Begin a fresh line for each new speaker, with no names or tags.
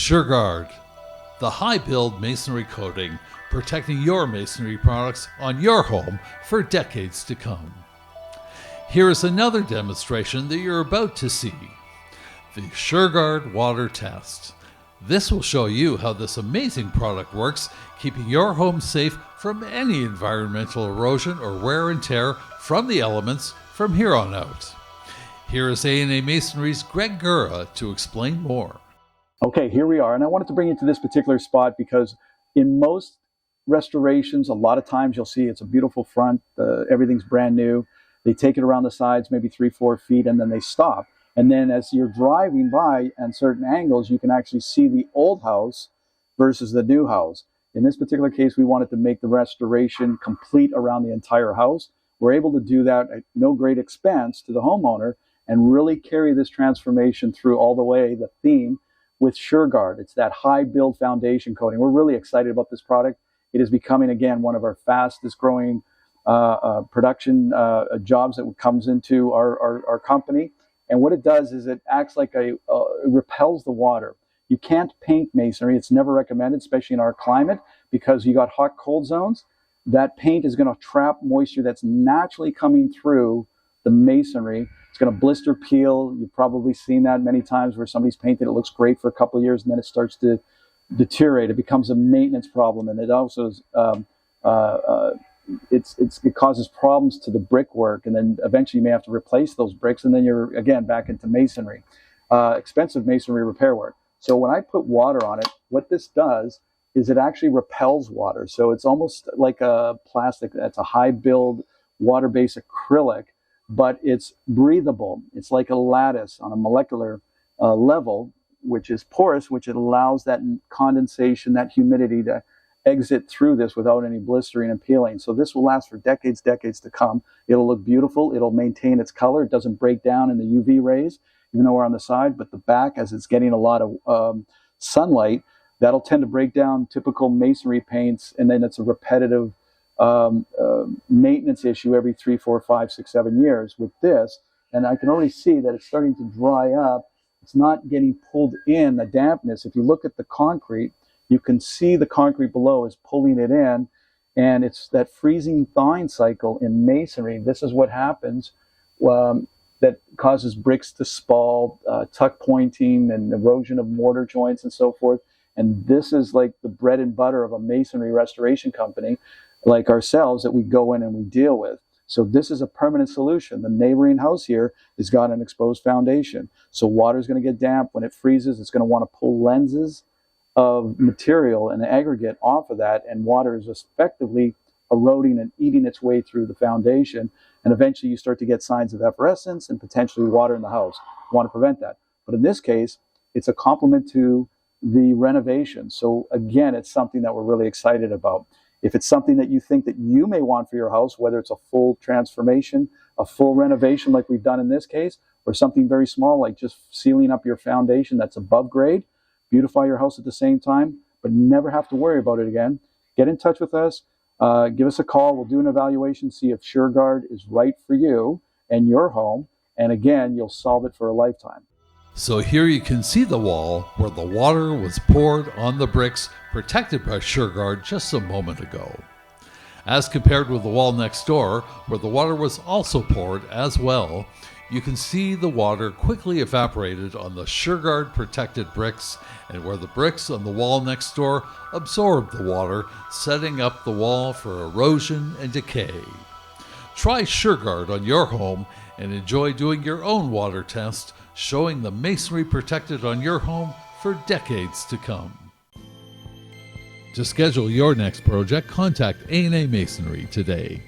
SurGuard, the high-build masonry coating protecting your masonry products on your home for decades to come. Here is another demonstration that you're about to see, the SurGuard Water Test. This will show you how this amazing product works, keeping your home safe from any environmental erosion or wear and tear from the elements from here on out. Here is A&A Masonry's Greg Gura to explain more.
Okay, here we are, and I wanted to bring you to this particular spot because in most restorations, a lot of times you'll see it's a beautiful front, everything's brand new. They take it around the sides, maybe 3-4 feet, and then they stop. And then as you're driving by at certain angles, you can actually see the old house versus the new house. In this particular case, we wanted to make the restoration complete around the entire house. We're able to do that at no great expense to the homeowner and really carry this transformation through all the way, the theme, with SurGuard. It's that high build foundation coating. We're really excited about this product. It is becoming, again, one of our fastest growing production jobs that comes into our company. And what it does is it acts like it repels the water. You can't paint masonry. It's never recommended, especially in our climate, because you got hot, cold zones. That paint is going to trap moisture that's naturally coming through the masonry. It's going to blister, peel. You've probably seen that many times where somebody's painted, it looks great for a couple of years, and then it starts to deteriorate. It becomes a maintenance problem, and it also is, it causes problems to the brickwork, and then eventually you may have to replace those bricks, and then you're again back into masonry, expensive masonry repair work. So when I put water on it, what this does is it actually repels water. So it's almost like a plastic. That's a high build water-based acrylic, but it's breathable. It's like a lattice on a molecular level, which is porous, which it allows that condensation, that humidity to exit through this without any blistering and peeling. So this will last for decades to come. It'll look beautiful. It'll maintain its color. It doesn't break down in the UV rays, even though we're on the side, but the back, as it's getting a lot of sunlight, that'll tend to break down typical masonry paints, and then it's a repetitive maintenance issue every 3, 4, 5, 6, 7 years with this. And I can already see that it's starting to dry up. It's not getting pulled in, the dampness. If you look at the concrete, you can see the concrete below is pulling it in, and it's that freezing thawing cycle in masonry. This is what happens that causes bricks to spall, tuck pointing and erosion of mortar joints and so forth. And this is like the bread and butter of a masonry restoration company like ourselves that we go in and we deal with. So this is a permanent solution. The neighboring house here has got an exposed foundation. So water is going to get damp. When it freezes, it's going to want to pull lenses of material and aggregate off of that, and water is effectively eroding and eating its way through the foundation. And eventually you start to get signs of effervescence and potentially water in the house. You want to prevent that. But in this case, it's a complement to the renovation. So again, it's something that we're really excited about. If it's something that you think that you may want for your house, whether it's a full transformation, a full renovation like we've done in this case, or something very small like just sealing up your foundation that's above grade, beautify your house at the same time, but never have to worry about it again, get in touch with us, give us a call. We'll do an evaluation, see if SurGuard is right for you and your home, and again, you'll solve it for a lifetime.
So here you can see the wall where the water was poured on the bricks protected by SurGuard just a moment ago. As compared with the wall next door, where the water was also poured as well, you can see the water quickly evaporated on the SurGuard-protected bricks, and where the bricks on the wall next door absorbed the water, setting up the wall for erosion and decay. Try SurGuard on your home and enjoy doing your own water test, showing the masonry protected on your home for decades to come. To schedule your next project, contact A&A Masonry today.